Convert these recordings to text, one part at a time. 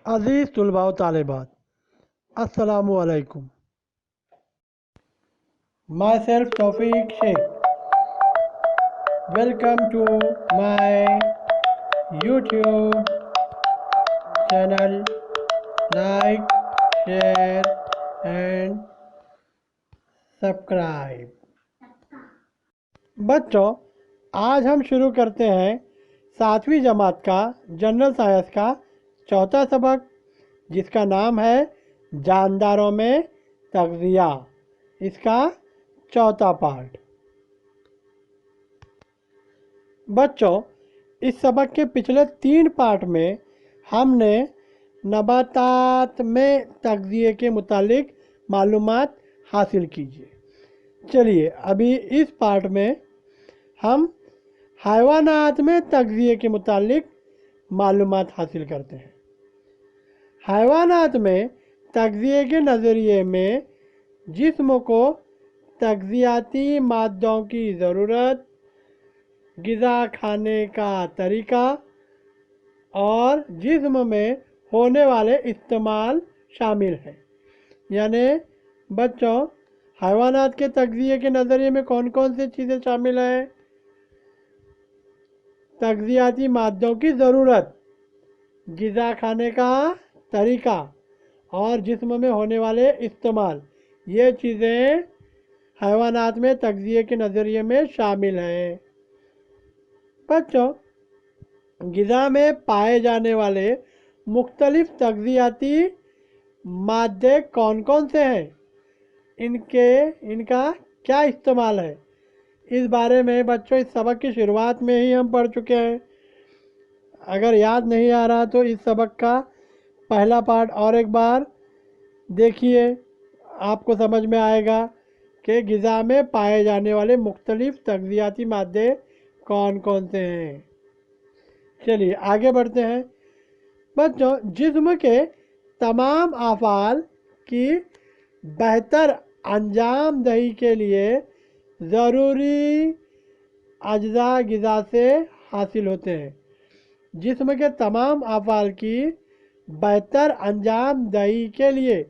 عزیز طلباء و طالبات، السلام علیکم۔ My self Taufiq Shaikh, welcome to my YouTube channel. Like, share and subscribe. بچوں، آج ہم شروع کرتے ہیں 7ویں جماعت کا جنرل سائنس کا چوتھا سبق، جس کا نام ہے جانداروں میں تغذیہ۔ اس کا چوتھا پارٹ۔ بچوں، اس سبق کے پچھلے 3 پارٹ میں ہم نے نباتات میں تغذیے کے متعلق معلومات حاصل کیجیے۔ چلیے ابھی اس پارٹ میں ہم حیوانات میں تغذیے کے متعلق معلومات حاصل کرتے ہیں۔ حیوانات میں تغذیے کے نظریے میں جسم کو تغذیاتی مادوں کی ضرورت، غذا کھانے کا طریقہ اور جسم میں ہونے والے استعمال شامل ہیں۔ یعنی بچوں، حیوانات کے تغذیے کے نظریے میں کون کون سی چیزیں شامل ہیں؟ تغذیاتی مادوں کی ضرورت، غذا کھانے کا طریقہ اور جسم میں ہونے والے استعمال، یہ چیزیں حیوانات میں تغذیے کے نظریے میں شامل ہیں۔ بچوں، غذا میں پائے جانے والے مختلف تغذیاتی مادے کون کون سے ہیں؟ ان کا کیا استعمال ہے؟ اس بارے میں بچوں اس سبق کی شروعات میں ہی ہم پڑھ چکے ہیں۔ اگر یاد نہیں آ رہا تو اس سبق کا پہلا پارٹ اور ایک بار دیکھیے، آپ کو سمجھ میں آئے گا کہ غذا میں پائے جانے والے مختلف تغذیاتی مادے کون کون سے ہیں۔ چلیے آگے بڑھتے ہیں۔ بچوں، جسم کے تمام افعال کی بہتر انجام دہی کے لیے ضروری اجزاء غذا سے حاصل ہوتے ہیں۔ جسم کے تمام افعال کی بہتر انجام دہی کے لیے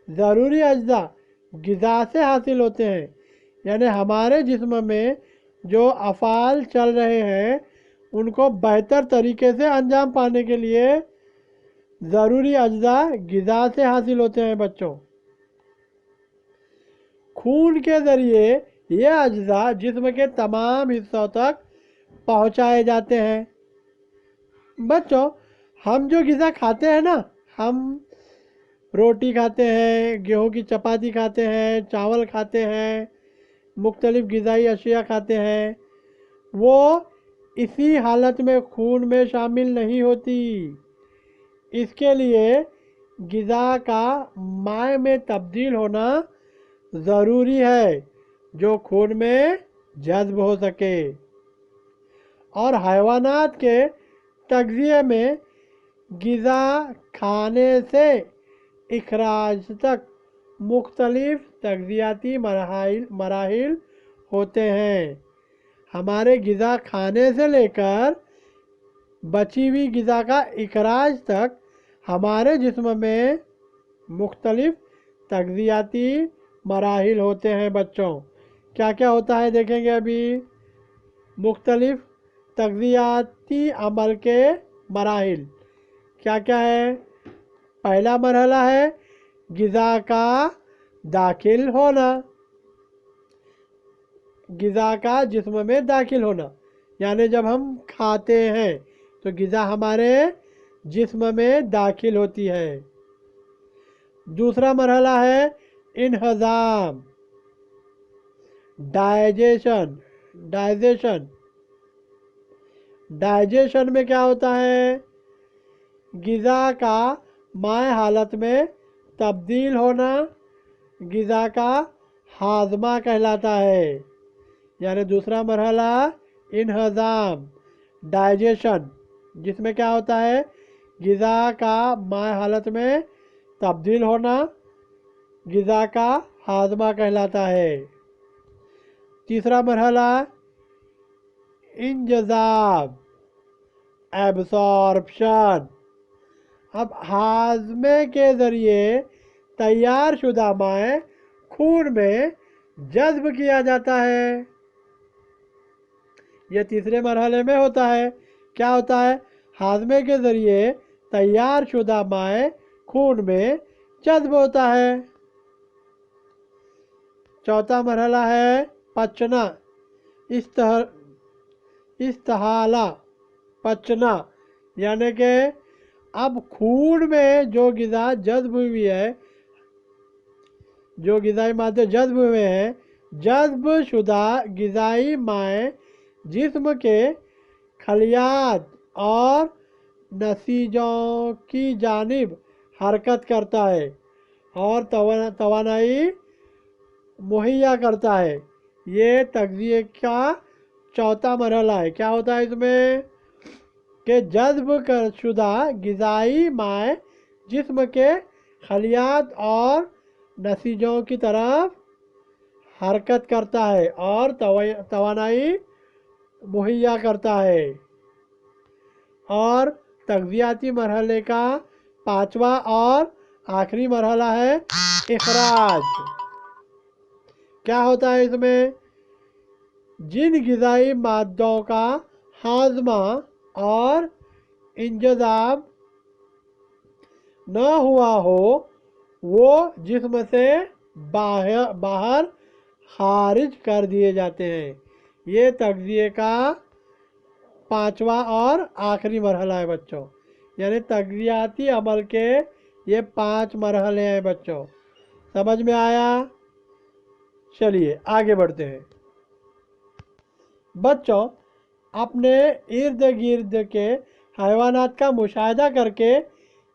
ضروری اجزاء غذا سے حاصل ہوتے ہیں۔ یعنی ہمارے جسم میں جو افعال چل رہے ہیں ان کو بہتر طریقے سے انجام پانے کے لیے ضروری اجزاء غذا سے حاصل ہوتے ہیں۔ بچوں، خون کے ذریعے یہ اجزاء جسم کے تمام حصوں تک پہنچائے جاتے ہیں۔ بچوں، ہم جو غذا کھاتے ہیں نا، ہم روٹی کھاتے ہیں، گیہوں کی چپاتی کھاتے ہیں، چاول کھاتے ہیں، مختلف غذائی اشیاء کھاتے ہیں، وہ اسی حالت میں خون میں شامل نہیں ہوتی۔ اس کے لیے غذا کا مائع میں تبدیل ہونا ضروری ہے جو خون میں جذب ہو سکے۔ اور حیوانات کے تغذیے میں غذا کھانے سے اخراج تک مختلف تغذیاتی مراحل ہوتے ہیں۔ ہمارے غذا کھانے سے لے کر بچی ہوئی غذا کا اخراج تک ہمارے جسم میں مختلف تغذیاتی مراحل ہوتے ہیں۔ بچوں، کیا کیا ہوتا ہے دیکھیں گے ابھی۔ مختلف تغذیاتی عمل کے مراحل کیا کیا ہے؟ پہلا مرحلہ ہے غذا کا داخل ہونا۔ غذا کا جسم میں داخل ہونا یعنی جب ہم کھاتے ہیں تو غذا ہمارے جسم میں داخل ہوتی ہے۔ دوسرا مرحلہ ہے انہضام، ڈائجیشن۔ ڈائجیشن میں کیا ہوتا ہے؟ غذا کا مائع حالت میں تبدیل ہونا غذا کا ہاضمہ کہلاتا ہے۔ یعنی دوسرا مرحلہ انہضام، ڈائجیشن، جس میں کیا ہوتا ہے؟ غذا کا مائع حالت میں تبدیل ہونا غذا کا ہاضمہ کہلاتا ہے۔ تیسرا مرحلہ انجذاب، ایبسارپشن۔ اب ہاضمے کے ذریعے تیار شدہ مائع خون میں جذب کیا جاتا ہے۔ یہ تیسرے مرحلے میں ہوتا ہے۔ کیا ہوتا ہے؟ ہاضمے کے ذریعے تیار شدہ مائع خون میں جذب ہوتا ہے۔ چوتھا مرحلہ ہے پچنا، استحالہ پچنا، یعنی کہ اب خون میں جو غذا جذب ہوئی ہے، جو غذائی مادے جذب ہوئے ہیں، جذب شدہ غذائی مائع جسم کے خلیات اور نسیجوں کی جانب حرکت کرتا ہے اور توانائی مہیا کرتا ہے۔ یہ تغذیے کا چوتھا مرحلہ ہے۔ کیا ہوتا ہے اس میں؟ کہ جذب شدہ غذائی مائع جسم کے خلیات اور نسیجوں کی طرف حرکت کرتا ہے اور توانائی مہیا کرتا ہے۔ اور تغذیاتی مرحلے کا پانچواں اور آخری مرحلہ ہے اخراج۔ کیا ہوتا ہے اس میں؟ جن غذائی مادوں کا ہاضمہ اور انجذاب نہ ہوا ہو وہ جسم سے باہر خارج کر دیے جاتے ہیں۔ یہ تغذیے کا پانچواں اور آخری مرحلہ ہے بچوں۔ یعنی تغذیاتی عمل کے یہ 5 مرحلے ہیں بچوں۔ سمجھ میں آیا؟ چلیے آگے بڑھتے ہیں۔ بچوں اپنے ارد گرد کے حیوانات کا مشاہدہ کر کے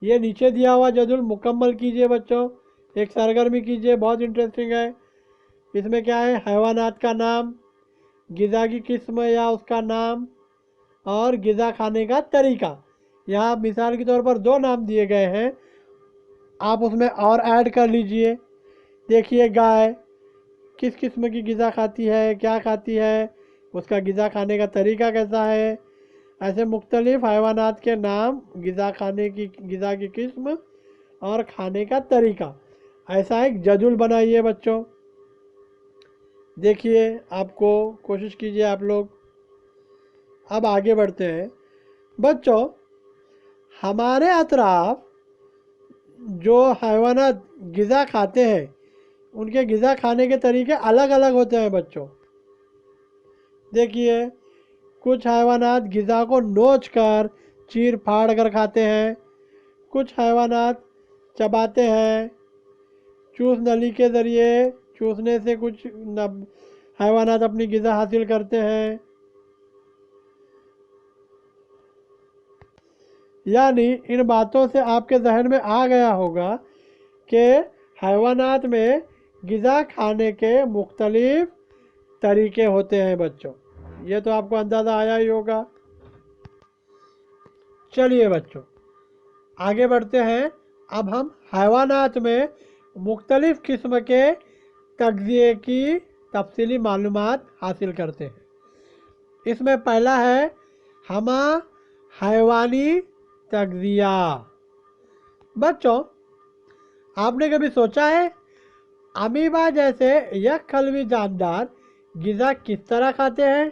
یہ نیچے دیا ہوا جدول مکمل کیجئے بچوں۔ ایک سرگرمی کیجئے، بہت انٹرسٹنگ ہے۔ اس میں کیا ہے؟ حیوانات کا نام، غذا کی قسم یا اس کا نام، اور غذا کھانے کا طریقہ۔ یہاں مثال کے طور پر 2 نام دیے گئے ہیں، آپ اس میں اور ایڈ کر لیجئے۔ دیکھیے گائے کس قسم کی غذا کھاتی ہے، کیا کھاتی ہے، اس کا غذا کھانے کا طریقہ کیسا ہے۔ ایسے مختلف حیوانات کے نام، غذا کی قسم اور کھانے کا طریقہ، ایسا ایک جدول بنائیے بچوں۔ دیکھیے آپ کو، کوشش کیجئے آپ لوگ۔ اب آگے بڑھتے ہیں بچوں۔ ہمارے اطراف جو حیوانات غذا کھاتے ہیں ان کے غذا کھانے کے طریقے الگ الگ ہوتے ہیں بچوں۔ دیکھیے کچھ حیوانات غذا کو نوچ کر، چیر پھاڑ کر کھاتے ہیں، کچھ حیوانات چباتے ہیں، چوس نلی کے ذریعے چوسنے سے کچھ حیوانات اپنی غذا حاصل کرتے ہیں۔ یعنی ان باتوں سے آپ کے ذہن میں آ گیا ہوگا کہ حیوانات میں غذا کھانے کے مختلف طریقے ہوتے ہیں بچوں۔ یہ تو آپ کو اندازہ آیا ہی ہوگا۔ چلیے بچوں آگے بڑھتے ہیں۔ اب ہم حیوانات میں مختلف قسم کے تغذیے کی تفصیلی معلومات حاصل کرتے ہیں۔ اس میں پہلا ہے ہمہ حیوانی تغذیہ۔ بچوں آپ نے کبھی سوچا ہے امیبا جیسے یک خلوی جاندار غذا کس طرح کھاتے ہیں؟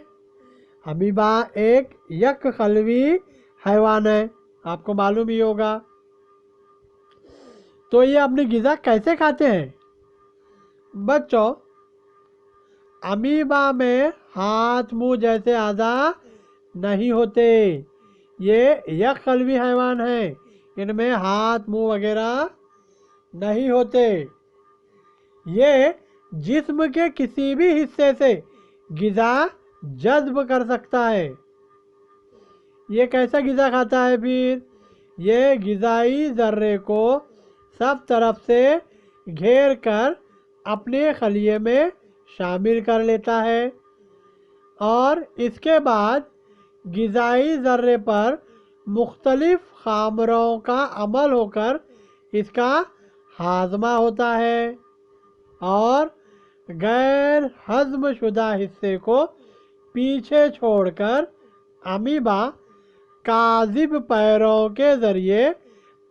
امیبا ایک یک خلوی حیوان ہے، آپ کو معلوم ہی ہوگا۔ تو یہ اپنی غذا کیسے کھاتے ہیں؟ بچوں امیبا میں ہاتھ منہ جیسے اعضاء نہیں ہوتے، یہ یک خلوی حیوان ہیں، ان میں ہاتھ منہ وغیرہ نہیں ہوتے۔ یہ جسم کے کسی بھی حصے سے غذا جذب کر سکتا ہے۔ یہ کیسا غذا کھاتا ہے پھر؟ یہ غذائی ذرے کو سب طرف سے گھیر کر اپنے خلیے میں شامل کر لیتا ہے اور اس کے بعد غذائی ذرے پر مختلف خامروں کا عمل ہو کر اس کا ہاضمہ ہوتا ہے اور غیر ہضم شدہ حصے کو پیچھے چھوڑ کر امیبا کاذب پیروں کے ذریعے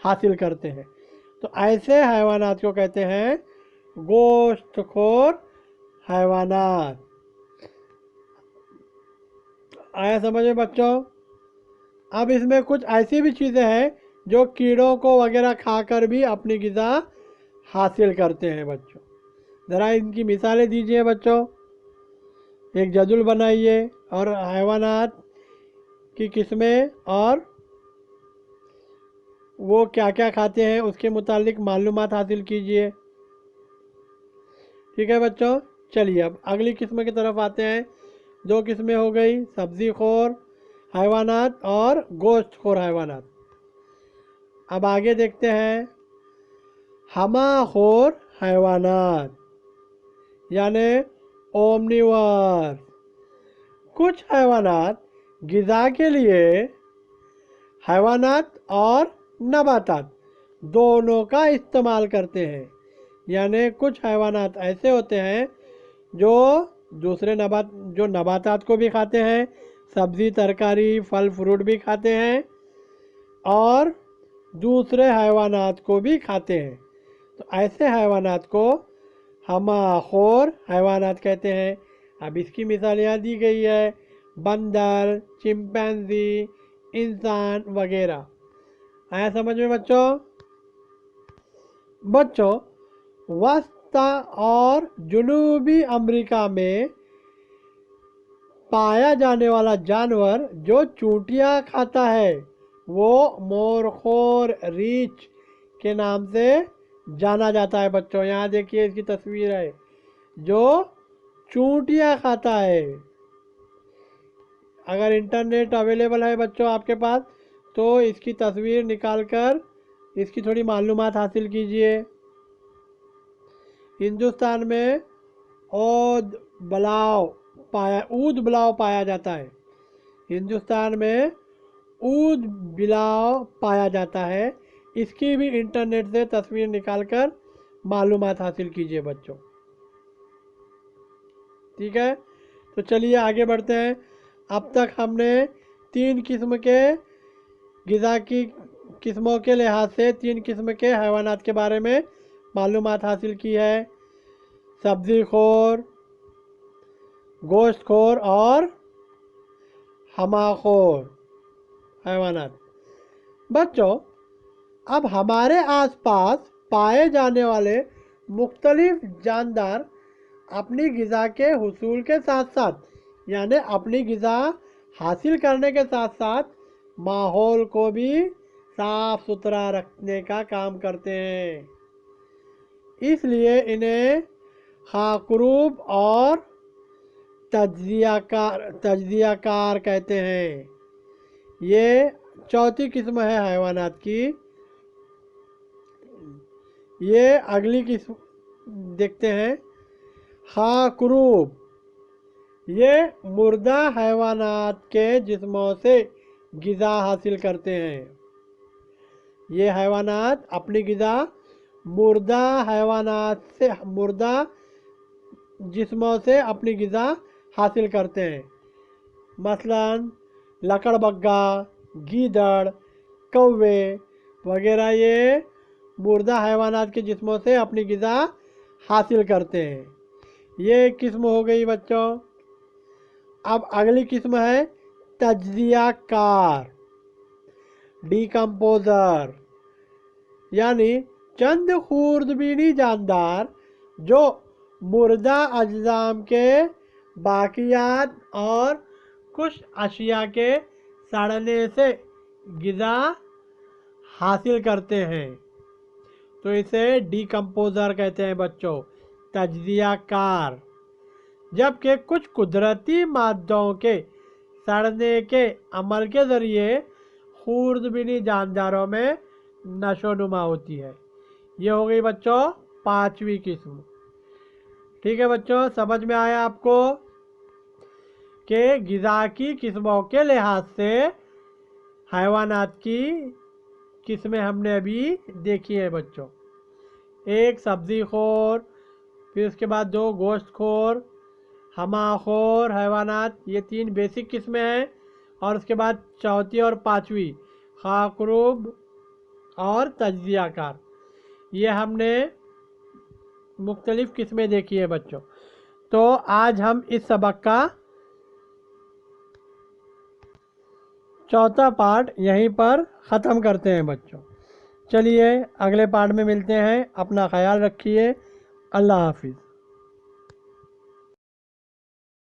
حاصل کرتے ہیں۔ تو ایسے حیوانات کو کہتے ہیں گوشت خور حیوانات۔ آیا سمجھ میں بچوں؟ اب اس میں کچھ ایسی بھی چیزیں ہیں جو کیڑوں کو وغیرہ کھا کر بھی اپنی غذا حاصل کرتے ہیں بچوں۔ ذرا ان کی مثالیں دیجئے بچوں، ایک جدول بنائیے اور حیوانات کی قسمیں اور وہ کیا کیا کھاتے ہیں اس کے متعلق معلومات حاصل کیجئے۔ ٹھیک ہے بچوں، چلیے اب اگلی قسم کی طرف آتے ہیں۔ دو قسمیں ہو گئی، سبزی خور حیوانات اور گوشت خور حیوانات۔ اب آگے دیکھتے ہیں ہمہ خور حیوانات، یعنی اومنیور۔ کچھ حیوانات غذا کے لیے حیوانات اور نباتات دونوں کا استعمال کرتے ہیں، یعنی کچھ حیوانات ایسے ہوتے ہیں جو نباتات کو بھی کھاتے ہیں، سبزی ترکاری پھل فروٹ بھی کھاتے ہیں اور دوسرے حیوانات کو بھی کھاتے ہیں۔ تو ایسے حیوانات کو ہمہ خور حیوانات کہتے ہیں۔ اب اس کی مثال یہاں دی گئی ہے، بندر، چمپینزی، انسان وغیرہ۔ آیا سمجھ میں بچوں؟ بچوں، وسطی اور جنوبی امریکہ میں پایا جانے والا جانور جو چونٹیاں کھاتا ہے وہ مورخور ریچھ کے نام سے جانا جاتا ہے بچوں۔ یہاں دیکھیے اس کی تصویر ہے، جو چونٹیاں کھاتا ہے۔ اگر انٹرنیٹ اویلیبل ہے بچوں آپ کے پاس تو اس کی تصویر نکال کر اس کی تھوڑی معلومات حاصل کیجئے۔ ہندوستان میں اود بلاؤ پایا جاتا ہے۔ ہندوستان میں اود بلاؤ پایا جاتا ہے۔ اس کی بھی انٹرنیٹ سے تصویر نکال کر معلومات حاصل کیجئے بچوں۔ ٹھیک ہے، تو چلیے آگے بڑھتے ہیں۔ اب تک ہم نے 3 قسم کے غذا کی قسموں کے لحاظ سے 3 قسم کے حیوانات کے بارے میں معلومات حاصل کی ہے، سبزی خور، گوشت خور اور ہمہ خور حیوانات۔ بچوں، اب ہمارے آس پاس پائے جانے والے مختلف جاندار اپنی غذا کے حصول کے ساتھ ساتھ، یعنی اپنی غذا حاصل کرنے کے ساتھ ساتھ ماحول کو بھی صاف ستھرا رکھنے کا کام کرتے ہیں۔ اس لیے انہیں خاکروب اور تجزیہ کار کہتے ہیں۔ یہ چوتھی قسم ہے حیوانات کی۔ یہ اگلی قسم دیکھتے ہیں، خاکروب۔ یہ مردہ حیوانات کے جسموں سے غذا حاصل کرتے ہیں۔ یہ حیوانات اپنی غذا مردہ جسموں سے اپنی غذا حاصل کرتے ہیں، مثلا لکڑبگھا، گیدڑ، کوے وغیرہ یہ مردہ حیوانات کے جسموں سے اپنی غذا حاصل کرتے ہیں۔ یہ ایک قسم ہو گئی بچوں۔ اب اگلی قسم ہے تجزیہ کار، ڈیکمپوزر، یعنی چند خوردبینی جاندار جو مردہ اجسام کے باقیات اور کچھ اشیاء کے سڑنے سے غذا حاصل کرتے ہیں، تو اسے ڈیکمپوزر کہتے ہیں بچوں، تجزیہ کار۔ جبکہ کچھ قدرتی مادوں کے سڑنے کے عمل کے ذریعے خوردبینی جانداروں میں نشو و نما ہوتی ہے۔ یہ ہو گئی بچوں 5ویں قسم۔ ٹھیک ہے بچوں، سمجھ میں آیا آپ کو کہ غذا کی قسموں کے لحاظ سے حیوانات کی قسمیں ہم نے ابھی دیکھی ہیں بچوں۔ ایک سبزی خور، پھر اس کے بعد 2 گوشت خور، ہمہ خور حیوانات، یہ 3 بیسک قسمیں ہیں، اور اس کے بعد چوتھی اور 5ویں خاکروب اور تجزیہ کار، یہ ہم نے مختلف قسمیں دیکھی ہیں بچوں۔ تو آج ہم اس سبق کا چوتھا پارٹ یہیں پر ختم کرتے ہیں بچوں۔ چلیے اگلے پارٹ میں ملتے ہیں، اپنا خیال رکھیے، اللہ حافظ۔